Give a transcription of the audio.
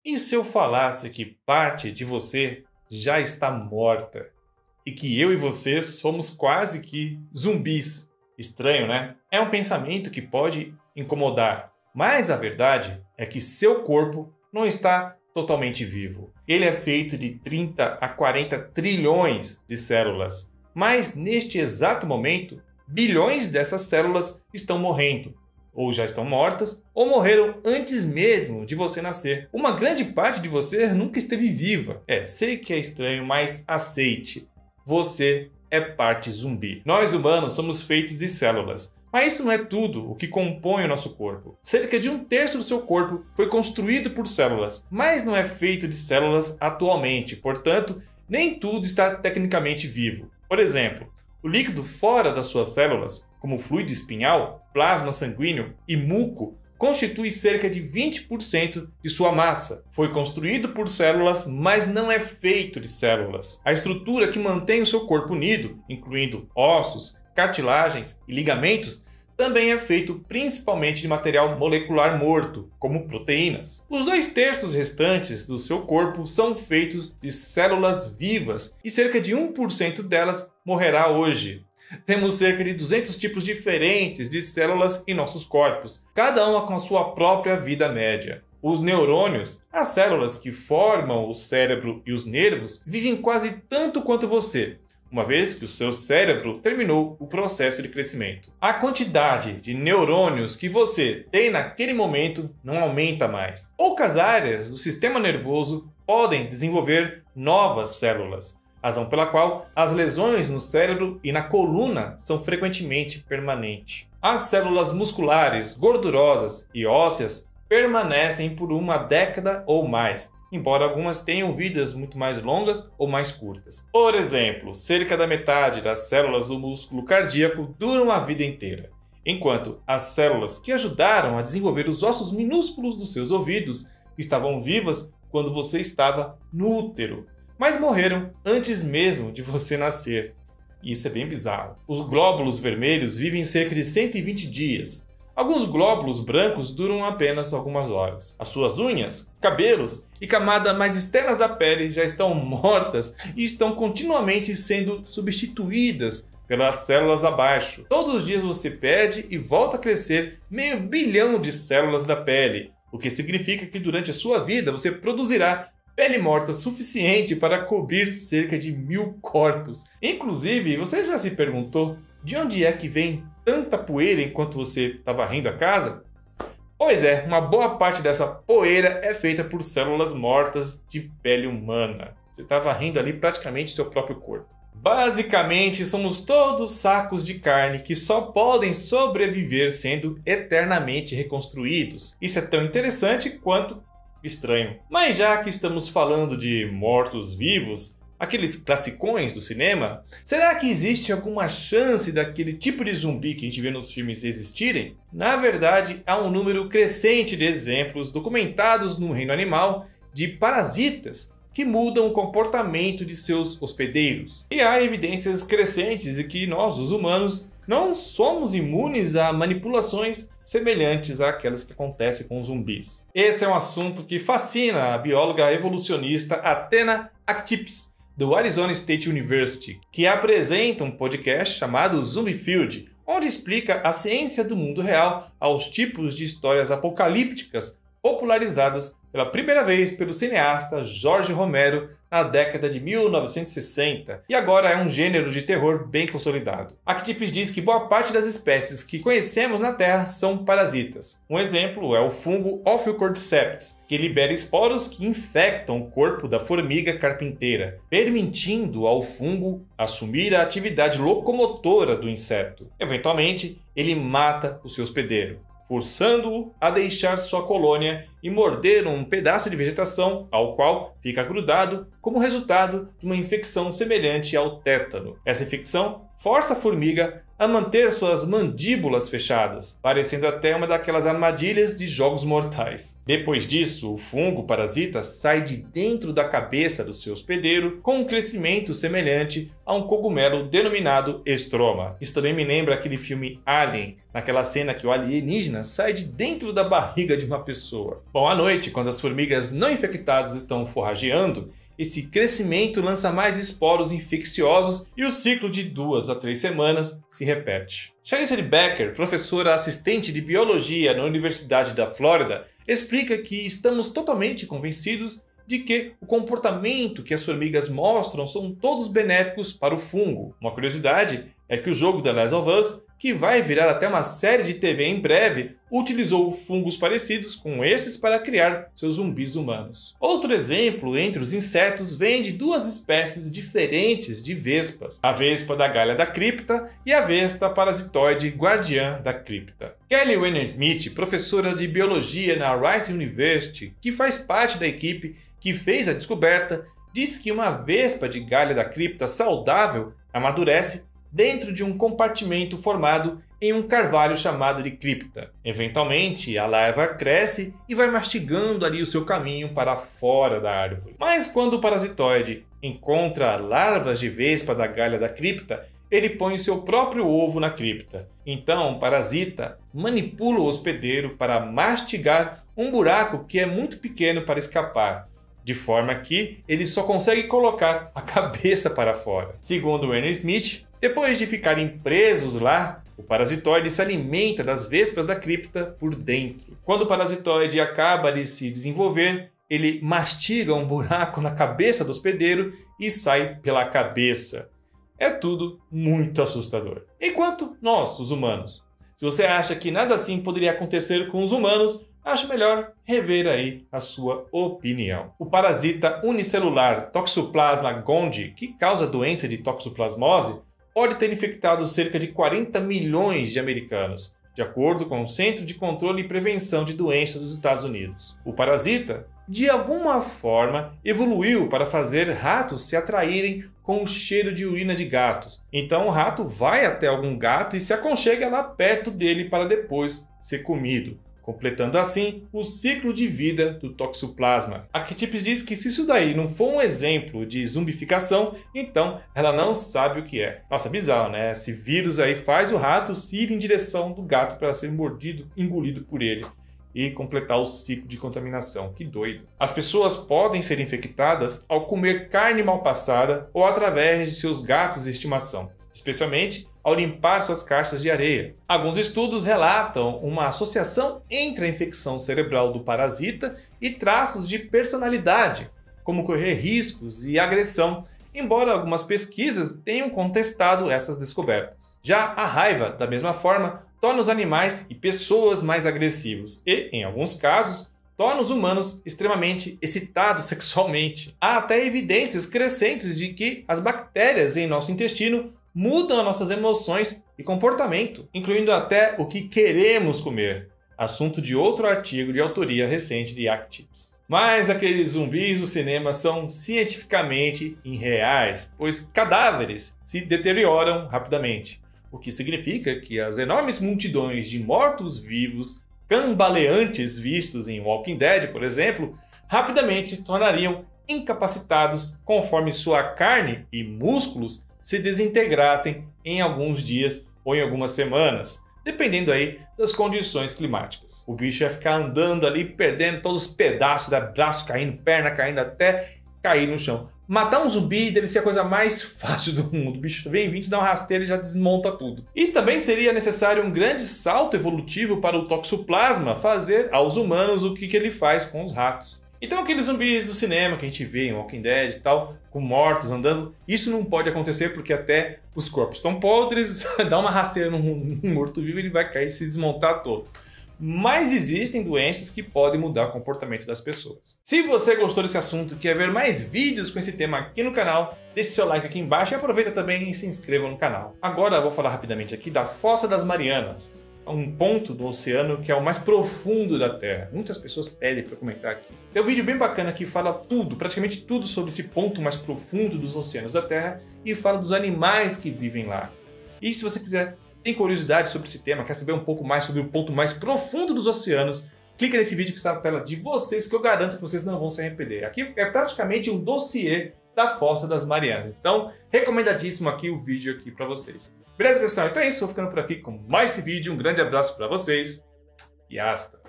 E se eu falasse que parte de você já está morta e que eu e você somos quase que zumbis? Estranho, né? É um pensamento que pode incomodar, mas a verdade é que seu corpo não está totalmente vivo. Ele é feito de 30 a 40 trilhões de células, mas neste exato momento, bilhões dessas células estão morrendo, ou já estão mortas, ou morreram antes mesmo de você nascer. Uma grande parte de você nunca esteve viva. Sei que é estranho, mas aceite. Você é parte zumbi. Nós humanos somos feitos de células, mas isso não é tudo o que compõe o nosso corpo. Cerca de 1/3 do seu corpo foi construído por células, mas não é feito de células atualmente, portanto, nem tudo está tecnicamente vivo. Por exemplo, o líquido fora das suas células, como fluido espinhal, plasma sanguíneo e muco, constitui cerca de 20% de sua massa. Foi construído por células, mas não é feito de células. A estrutura que mantém o seu corpo unido, incluindo ossos, cartilagens e ligamentos, também é feito principalmente de material molecular morto, como proteínas. Os 2/3 restantes do seu corpo são feitos de células vivas e cerca de 1% delas morrerá hoje. Temos cerca de 200 tipos diferentes de células em nossos corpos, cada uma com a sua própria vida média. Os neurônios, as células que formam o cérebro e os nervos, vivem quase tanto quanto você, uma vez que o seu cérebro terminou o processo de crescimento. A quantidade de neurônios que você tem naquele momento não aumenta mais. Poucas áreas do sistema nervoso podem desenvolver novas células, razão pela qual as lesões no cérebro e na coluna são frequentemente permanentes. As células musculares, gordurosas e ósseas permanecem por uma década ou mais, embora algumas tenham vidas muito mais longas ou mais curtas. Por exemplo, cerca da metade das células do músculo cardíaco duram a vida inteira, enquanto as células que ajudaram a desenvolver os ossos minúsculos dos seus ouvidos estavam vivas quando você estava no útero, mas morreram antes mesmo de você nascer. Isso é bem bizarro. Os glóbulos vermelhos vivem cerca de 120 dias. Alguns glóbulos brancos duram apenas algumas horas. As suas unhas, cabelos e camadas mais externas da pele já estão mortas e estão continuamente sendo substituídas pelas células abaixo. Todos os dias você perde e volta a crescer 500 milhões de células da pele, o que significa que durante a sua vida você produzirá pele morta suficiente para cobrir cerca de 1000 corpos. Inclusive, você já se perguntou de onde é que vem tanta poeira enquanto você está varrendo a casa? Pois é, uma boa parte dessa poeira é feita por células mortas de pele humana. Você está varrendo ali praticamente seu próprio corpo. Basicamente, somos todos sacos de carne que só podem sobreviver sendo eternamente reconstruídos. Isso é tão interessante quanto estranho. Mas já que estamos falando de mortos-vivos, aqueles classicões do cinema, será que existe alguma chance daquele tipo de zumbi que a gente vê nos filmes existirem? Na verdade, há um número crescente de exemplos documentados no reino animal de parasitas que mudam o comportamento de seus hospedeiros. E há evidências crescentes de que nós, os humanos, não somos imunes a manipulações semelhantes àquelas que acontecem com os zumbis. Esse é um assunto que fascina a bióloga evolucionista Athena Actips, do Arizona State University, que apresenta um podcast chamado Zumbifield, onde explica a ciência do mundo real aos tipos de histórias apocalípticas popularizadas pela primeira vez pelo cineasta Jorge Romero na década de 1960, e agora é um gênero de terror bem consolidado. Actips diz que boa parte das espécies que conhecemos na Terra são parasitas. Um exemplo é o fungo Ophiocordyceps, que libera esporos que infectam o corpo da formiga carpinteira, permitindo ao fungo assumir a atividade locomotora do inseto. Eventualmente, ele mata o seu hospedeiro, forçando-o a deixar sua colônia e morder um pedaço de vegetação ao qual fica grudado como resultado de uma infecção semelhante ao tétano. Essa infecção força a formiga a manter suas mandíbulas fechadas, parecendo até uma daquelas armadilhas de jogos mortais. Depois disso, o fungo parasita sai de dentro da cabeça do seu hospedeiro com um crescimento semelhante a um cogumelo denominado estroma. Isso também me lembra aquele filme Alien, naquela cena que o alienígena sai de dentro da barriga de uma pessoa. Bom, à noite, quando as formigas não infectadas estão forrageando, esse crescimento lança mais esporos infecciosos e o ciclo de 2 a 3 semanas se repete. Charisse Becker, professora assistente de biologia na Universidade da Flórida, explica que estamos totalmente convencidos de que o comportamento que as formigas mostram são todos benéficos para o fungo. Uma curiosidade é que o jogo The Last of Us, que vai virar até uma série de TV em breve, utilizou fungos parecidos com esses para criar seus zumbis humanos. Outro exemplo entre os insetos vem de 2 espécies diferentes de vespas, a vespa da galha da cripta e a vespa parasitoide guardiã da cripta. Kelly Wenner-Smith, professora de biologia na Rice University, que faz parte da equipe que fez a descoberta, diz que uma vespa de galha da cripta saudável amadurece dentro de um compartimento formado em um carvalho chamado de cripta. Eventualmente, a larva cresce e vai mastigando ali o seu caminho para fora da árvore. Mas quando o parasitoide encontra larvas de vespa da galha da cripta, ele põe seu próprio ovo na cripta. Então, o parasita manipula o hospedeiro para mastigar um buraco que é muito pequeno para escapar, de forma que ele só consegue colocar a cabeça para fora. Segundo Wenner-Smith, depois de ficarem presos lá, o parasitoide se alimenta das vespas da cripta por dentro. Quando o parasitoide acaba de se desenvolver, ele mastiga um buraco na cabeça do hospedeiro e sai pela cabeça. É tudo muito assustador. Enquanto nós, os humanos, se você acha que nada assim poderia acontecer com os humanos, acho melhor rever aí a sua opinião. O parasita unicelular Toxoplasma gondii, que causa a doença de toxoplasmose, pode ter infectado cerca de 40 milhões de americanos, de acordo com o Centro de Controle e Prevenção de Doenças dos Estados Unidos. O parasita, de alguma forma, evoluiu para fazer ratos se atraírem com o cheiro de urina de gatos. Então o rato vai até algum gato e se aconchega lá perto dele para depois ser comido, completando assim o ciclo de vida do Toxoplasma. A Archetypes diz que se isso daí não for um exemplo de zumbificação, então ela não sabe o que é. Nossa, bizarro, né? Esse vírus aí faz o rato ir em direção do gato para ser mordido, engolido por ele e completar o ciclo de contaminação. Que doido. As pessoas podem ser infectadas ao comer carne mal passada ou através de seus gatos de estimação, especialmente ao limpar suas caixas de areia. Alguns estudos relatam uma associação entre a infecção cerebral do parasita e traços de personalidade, como correr riscos e agressão, embora algumas pesquisas tenham contestado essas descobertas. Já a raiva, da mesma forma, torna os animais e pessoas mais agressivos e, em alguns casos, torna os humanos extremamente excitados sexualmente. Há até evidências crescentes de que as bactérias em nosso intestino mudam as nossas emoções e comportamento, incluindo até o que queremos comer. Assunto de outro artigo de autoria recente de Archetypes. Mas aqueles zumbis do cinema são cientificamente irreais, pois cadáveres se deterioram rapidamente, o que significa que as enormes multidões de mortos-vivos cambaleantes vistos em Walking Dead, por exemplo, rapidamente se tornariam incapacitados conforme sua carne e músculos se desintegrassem em alguns dias ou em algumas semanas, dependendo aí das condições climáticas. O bicho ia ficar andando ali, perdendo todos os pedaços, braço caindo, perna caindo, até cair no chão. Matar um zumbi deve ser a coisa mais fácil do mundo. O bicho vem 20, dá uma rasteira e já desmonta tudo. E também seria necessário um grande salto evolutivo para o Toxoplasma fazer aos humanos o que ele faz com os ratos. Então aqueles zumbis do cinema que a gente vê em Walking Dead e tal, com mortos andando, isso não pode acontecer porque até os corpos estão podres, dá uma rasteira num morto-vivo e ele vai cair e se desmontar todo. Mas existem doenças que podem mudar o comportamento das pessoas. Se você gostou desse assunto e quer ver mais vídeos com esse tema aqui no canal, deixe seu like aqui embaixo e aproveita também e se inscreva no canal. Agora eu vou falar rapidamente aqui da Fossa das Marianas, um ponto do oceano que é o mais profundo da Terra. Muitas pessoas pedem para comentar aqui. Tem um vídeo bem bacana que fala tudo, praticamente tudo sobre esse ponto mais profundo dos oceanos da Terra e fala dos animais que vivem lá. E se você quiser tem curiosidade sobre esse tema, quer saber um pouco mais sobre o ponto mais profundo dos oceanos, clica nesse vídeo que está na tela de vocês, que eu garanto que vocês não vão se arrepender. Aqui é praticamente um dossiê da Fossa das Marianas. Então, recomendadíssimo aqui o vídeo aqui para vocês. Beleza, pessoal? Então é isso, vou ficando por aqui com mais esse vídeo. Um grande abraço para vocês e hasta!